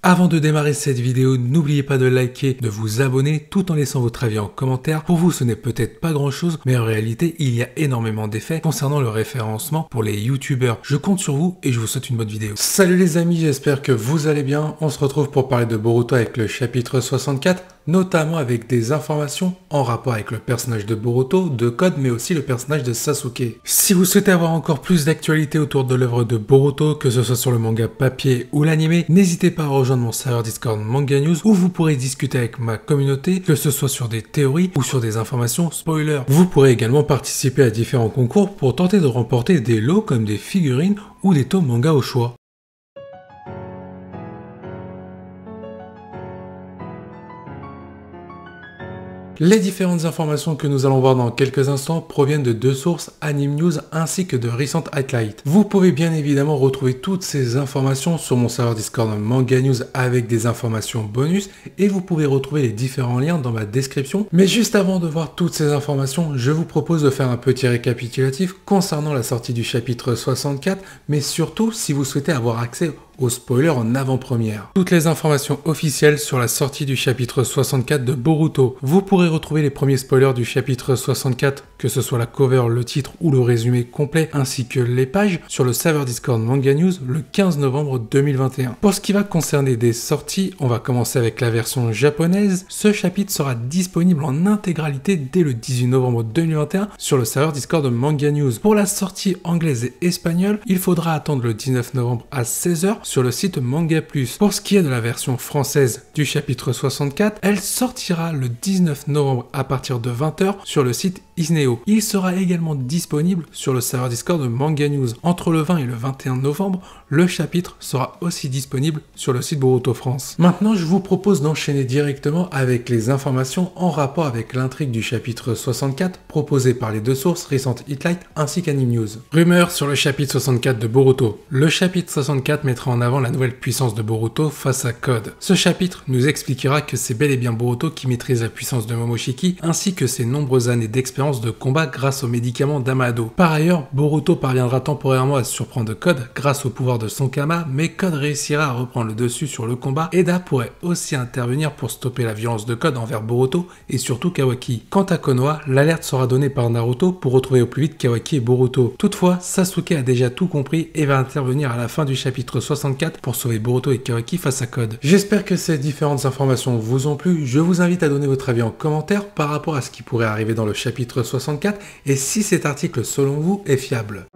Avant de démarrer cette vidéo, n'oubliez pas de liker, de vous abonner tout en laissant votre avis en commentaire. Pour vous, ce n'est peut-être pas grand chose, mais en réalité, il y a énormément d'effets concernant le référencement pour les youtubeurs. Je compte sur vous et je vous souhaite une bonne vidéo. Salut les amis, j'espère que vous allez bien. On se retrouve pour parler de Boruto avec le chapitre 64. Notamment avec des informations en rapport avec le personnage de Boruto, de Code, mais aussi le personnage de Sasuke. Si vous souhaitez avoir encore plus d'actualité autour de l'œuvre de Boruto, que ce soit sur le manga papier ou l'anime, n'hésitez pas à rejoindre mon serveur Discord Manga News, où vous pourrez discuter avec ma communauté, que ce soit sur des théories ou sur des informations spoilers. Vous pourrez également participer à différents concours pour tenter de remporter des lots comme des figurines ou des tomes manga au choix. Les différentes informations que nous allons voir dans quelques instants proviennent de deux sources, Anime News ainsi que de Recent Highlight. Vous pouvez bien évidemment retrouver toutes ces informations sur mon serveur Discord Manga News avec des informations bonus et vous pouvez retrouver les différents liens dans ma description. Mais juste avant de voir toutes ces informations, je vous propose de faire un petit récapitulatif concernant la sortie du chapitre 64, mais surtout si vous souhaitez avoir accès aux spoilers en avant-première. Toutes les informations officielles sur la sortie du chapitre 64 de Boruto. Vous pourrez retrouver les premiers spoilers du chapitre 64, que ce soit la cover, le titre ou le résumé complet, ainsi que les pages, sur le serveur Discord Manga News le 15 novembre 2021. Pour ce qui va concerner des sorties, on va commencer avec la version japonaise. Ce chapitre sera disponible en intégralité dès le 18 novembre 2021 sur le serveur Discord Manga News. Pour la sortie anglaise et espagnole, il faudra attendre le 19 novembre à 16h sur le site Manga Plus. Pour ce qui est de la version française du chapitre 64, elle sortira le 19 novembre à partir de 20h sur le site Isneo. Il sera également disponible sur le serveur Discord de Manga News. Entre le 20 et le 21 novembre, le chapitre sera aussi disponible sur le site Boruto France. Maintenant, je vous propose d'enchaîner directement avec les informations en rapport avec l'intrigue du chapitre 64 proposée par les deux sources Recent Highlight ainsi qu'Anime News. Rumeur sur le chapitre 64 de Boruto. Le chapitre 64 mettra en avant la nouvelle puissance de Boruto face à Code. Ce chapitre nous expliquera que c'est bel et bien Boruto qui maîtrise la puissance de Momoshiki ainsi que ses nombreuses années d'expérience de combat grâce aux médicaments d'Amado. Par ailleurs, Boruto parviendra temporairement à surprendre Code grâce au pouvoir de son Kama, mais Code réussira à reprendre le dessus sur le combat. Eda pourrait aussi intervenir pour stopper la violence de Code envers Boruto et surtout Kawaki. Quant à Konoha, l'alerte sera donnée par Naruto pour retrouver au plus vite Kawaki et Boruto. Toutefois, Sasuke a déjà tout compris et va intervenir à la fin du chapitre 64 pour sauver Boruto et Kawaki face à Code. J'espère que ces différentes informations vous ont plu. Je vous invite à donner votre avis en commentaire par rapport à ce qui pourrait arriver dans le chapitre 64 et si cet article selon vous est fiable.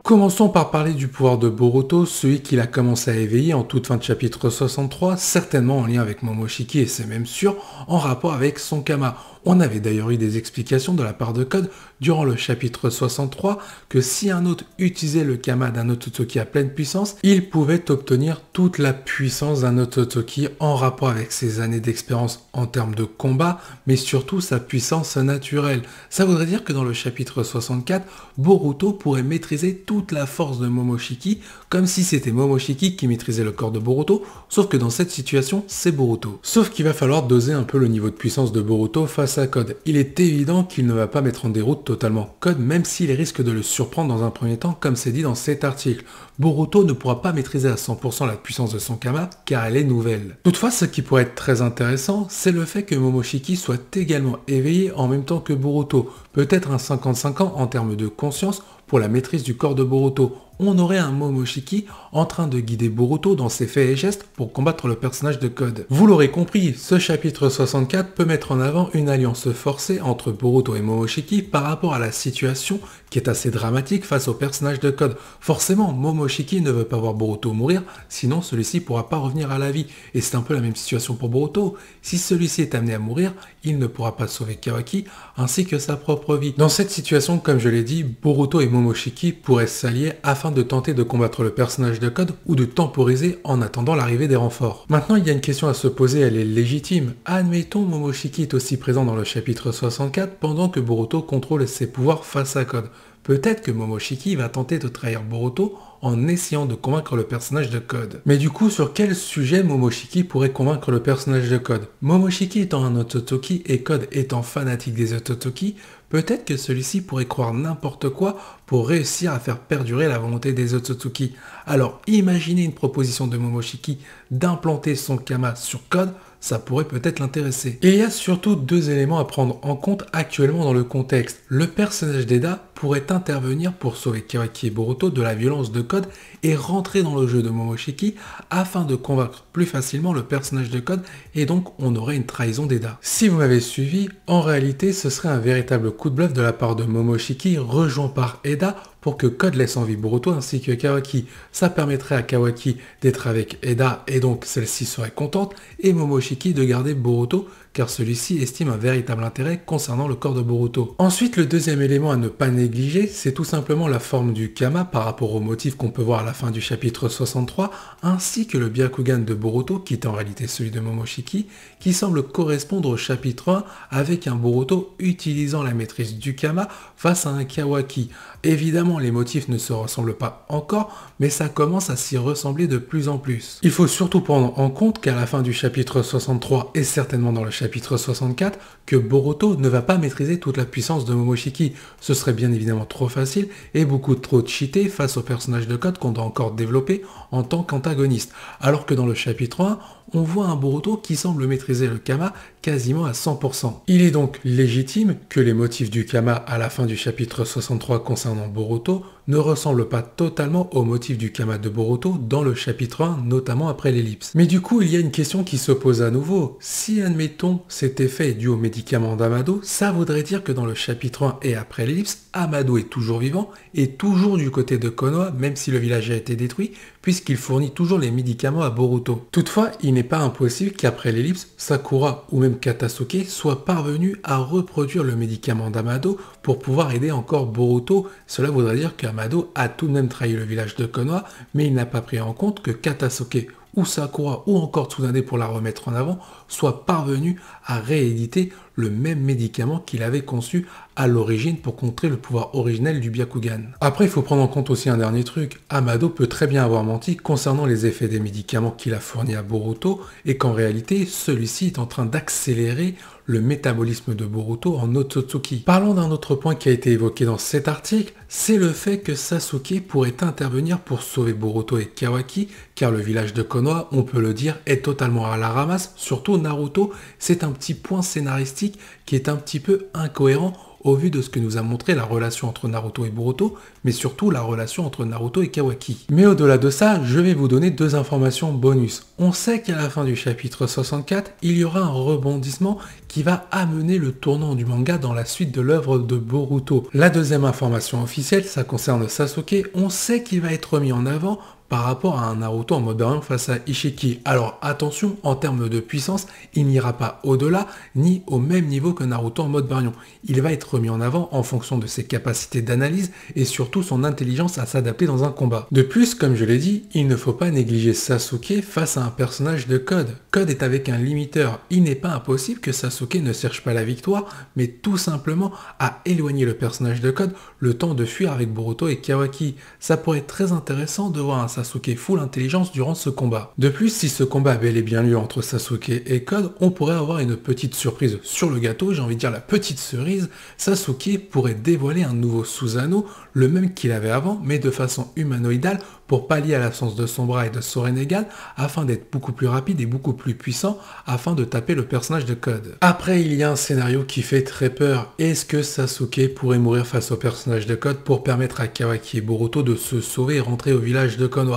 Commençons par parler du pouvoir de Boruto, celui qu'il a commencé à éveiller en toute fin de chapitre 63, certainement en lien avec Momoshiki et c'est même sûr, en rapport avec son Kama. On avait d'ailleurs eu des explications de la part de Code durant le chapitre 63 que si un autre utilisait le Kama d'un Ototoki à pleine puissance, il pouvait obtenir toute la puissance d'un Ototoki en rapport avec ses années d'expérience en termes de combat, mais surtout sa puissance naturelle. Ça voudrait dire que dans le chapitre 64, Boruto pourrait maîtriser toute la force de Momoshiki, comme si c'était Momoshiki qui maîtrisait le corps de Boruto, sauf que dans cette situation, c'est Boruto. Sauf qu'il va falloir doser un peu le niveau de puissance de Boruto face à Code. Il est évident qu'il ne va pas mettre en déroute totalement Code, même s'il risque de le surprendre dans un premier temps, comme c'est dit dans cet article. Boruto ne pourra pas maîtriser à 100% la puissance de son Kama, car elle est nouvelle. Toutefois, ce qui pourrait être très intéressant, c'est le fait que Momoshiki soit également éveillé en même temps que Boruto. Peut-être un 55 ans en termes de conscience pour la maîtrise du corps de Boruto. On aurait un Momoshiki en train de guider Boruto dans ses faits et gestes pour combattre le personnage de Code. Vous l'aurez compris, ce chapitre 64 peut mettre en avant une alliance forcée entre Boruto et Momoshiki par rapport à la situation qui est assez dramatique face au personnage de Code. Forcément, Momoshiki ne veut pas voir Boruto mourir, sinon celui-ci pourra pas revenir à la vie. Et c'est un peu la même situation pour Boruto. Si celui-ci est amené à mourir, il ne pourra pas sauver Kawaki ainsi que sa propre vie. Dans cette situation, comme je l'ai dit, Boruto et Momoshiki pourraient s'allier afin de tenter de combattre le personnage de Code ou de temporiser en attendant l'arrivée des renforts. Maintenant, il y a une question à se poser, elle est légitime. Admettons Momoshiki est aussi présent dans le chapitre 64 pendant que Boruto contrôle ses pouvoirs face à Code. peut-être que Momoshiki va tenter de trahir Boruto en essayant de convaincre le personnage de Code. Mais du coup, sur quel sujet Momoshiki pourrait convaincre le personnage de Code? Momoshiki étant un Otsutsuki et Code étant fanatique des Otsutsuki, peut-être que celui-ci pourrait croire n'importe quoi pour réussir à faire perdurer la volonté des Otsutsuki. Alors imaginez une proposition de Momoshiki d'implanter son Kama sur Code, ça pourrait peut-être l'intéresser. Et il y a surtout deux éléments à prendre en compte actuellement dans le contexte. Le personnage d'Eda pourrait intervenir pour sauver Kawaki et Boruto de la violence de Code et rentrer dans le jeu de Momoshiki afin de convaincre plus facilement le personnage de Code et donc on aurait une trahison d'Eda. Si vous m'avez suivi, en réalité ce serait un véritable coup de bluff de la part de Momoshiki rejoint par Eda pour que Code laisse en vie Boruto ainsi que Kawaki. Ça permettrait à Kawaki d'être avec Eda et donc celle-ci serait contente et Momoshiki de garder Boruto car celui-ci estime un véritable intérêt concernant le corps de Boruto. Ensuite, le deuxième élément à ne pas négliger, c'est tout simplement la forme du Kama par rapport au motif qu'on peut voir à la fin du chapitre 63, ainsi que le Byakugan de Boruto, qui est en réalité celui de Momoshiki, qui semble correspondre au chapitre 1 avec un Boruto utilisant la maîtrise du Kama face à un Kawaki. Évidemment, les motifs ne se ressemblent pas encore, mais ça commence à s'y ressembler de plus en plus. Il faut surtout prendre en compte qu'à la fin du chapitre 63 et certainement dans le chapitre 64, que Boruto ne va pas maîtriser toute la puissance de Momoshiki. Ce serait bien évidemment trop facile et beaucoup trop cheaté face au personnage de Code qu'on doit encore développer en tant qu'antagoniste. Alors que dans le chapitre 1, on voit un Boruto qui semble maîtriser le Kama quasiment à 100%. Il est donc légitime que les motifs du Kama à la fin du chapitre 63 concernant Boruto ne ressemblent pas totalement aux motifs du Kama de Boruto dans le chapitre 1, notamment après l'ellipse. Mais du coup, il y a une question qui se pose à nouveau. Si, admettons, cet effet est dû au médicament d'Amado, ça voudrait dire que dans le chapitre 1 et après l'ellipse, Amado est toujours vivant et toujours du côté de Konoha, même si le village a été détruit, puisqu'il fournit toujours les médicaments à Boruto. Toutefois, il n'est pas impossible qu'après l'ellipse, Sakura ou même Katasuke soient parvenus à reproduire le médicament d'Amado pour pouvoir aider encore Boruto. Cela voudrait dire qu'Amado a tout de même trahi le village de Konoha, mais il n'a pas pris en compte que Katasuke ou Sakura ou encore Tsunade pour la remettre en avant soient parvenus à rééditer le même médicament qu'il avait conçu à l'origine pour contrer le pouvoir originel du Byakugan. Après, il faut prendre en compte aussi un dernier truc. Amado peut très bien avoir menti concernant les effets des médicaments qu'il a fournis à Boruto et qu'en réalité, celui-ci est en train d'accélérer le métabolisme de Boruto en Otsutsuki. Parlons d'un autre point qui a été évoqué dans cet article, c'est le fait que Sasuke pourrait intervenir pour sauver Boruto et Kawaki, car le village de Konoha, on peut le dire, est totalement à la ramasse, surtout Naruto. C'est un petit point scénaristique qui est un petit peu incohérent au vu de ce que nous a montré la relation entre Naruto et Boruto, mais surtout la relation entre Naruto et Kawaki. Mais au-delà de ça, je vais vous donner deux informations bonus. On sait qu'à la fin du chapitre 64, il y aura un rebondissement qui va amener le tournant du manga dans la suite de l'œuvre de Boruto. La deuxième information officielle, ça concerne Sasuke. On sait qu'il va être mis en avant par rapport à un Naruto en mode Baryon face à Ishiki. Alors attention, en termes de puissance, il n'ira pas au-delà ni au même niveau que Naruto en mode Baryon. Il va être mis en avant en fonction de ses capacités d'analyse et surtout son intelligence à s'adapter dans un combat. De plus, comme je l'ai dit, il ne faut pas négliger Sasuke face à un personnage de Code. Code est avec un limiteur. Il n'est pas impossible que Sasuke ne cherche pas la victoire, mais tout simplement à éloigner le personnage de Code le temps de fuir avec Boruto et Kawaki. Ça pourrait être très intéressant de voir un Sasuke full intelligence durant ce combat. De plus, si ce combat a bel et bien lieu entre Sasuke et Code, on pourrait avoir une petite surprise sur le gâteau, j'ai envie de dire la petite cerise. Sasuke pourrait dévoiler un nouveau Susanoo, le même qu'il avait avant, mais de façon humanoïdale, pour pallier à l'absence de son bras et de son Rinnegan, afin d'être beaucoup plus rapide et beaucoup plus puissant, afin de taper le personnage de Code. Après, il y a un scénario qui fait très peur. Est-ce que Sasuke pourrait mourir face au personnage de Code pour permettre à Kawaki et Boruto de se sauver et rentrer au village de Konoha?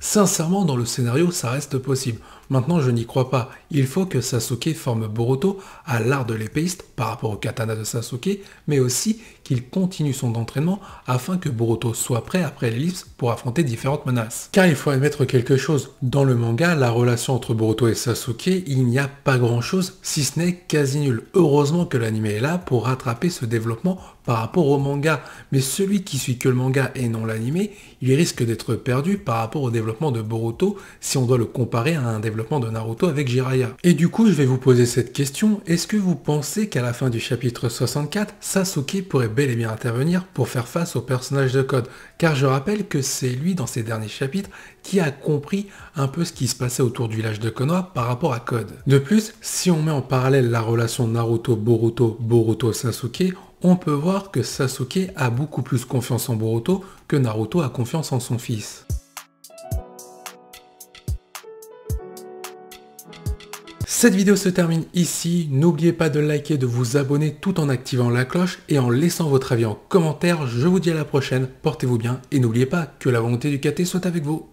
Sincèrement, dans le scénario, ça reste possible. Maintenant, je n'y crois pas. Il faut que Sasuke forme Boruto à l'art de l'épéiste par rapport au katana de Sasuke, mais aussi qu'il continue son entraînement afin que Boruto soit prêt après l'ellipse pour affronter différentes menaces. Car il faut admettre quelque chose, dans le manga, la relation entre Boruto et Sasuke, il n'y a pas grand chose, si ce n'est quasi nul. Heureusement que l'anime est là pour rattraper ce développement par rapport au manga, mais celui qui suit que le manga et non l'anime, il risque d'être perdu par rapport au développement de Boruto si on doit le comparer à un développement développement de Naruto avec Jiraiya. Et du coup, je vais vous poser cette question, est-ce que vous pensez qu'à la fin du chapitre 64, Sasuke pourrait bel et bien intervenir pour faire face au personnage de Code? Car je rappelle que c'est lui, dans ces derniers chapitres, qui a compris un peu ce qui se passait autour du village de Konoha par rapport à Code. De plus, si on met en parallèle la relation Naruto-Boruto, Boruto-Sasuke, on peut voir que Sasuke a beaucoup plus confiance en Boruto que Naruto a confiance en son fils. Cette vidéo se termine ici, n'oubliez pas de liker, de vous abonner tout en activant la cloche et en laissant votre avis en commentaire. Je vous dis à la prochaine, portez-vous bien et n'oubliez pas que la volonté du KT soit avec vous.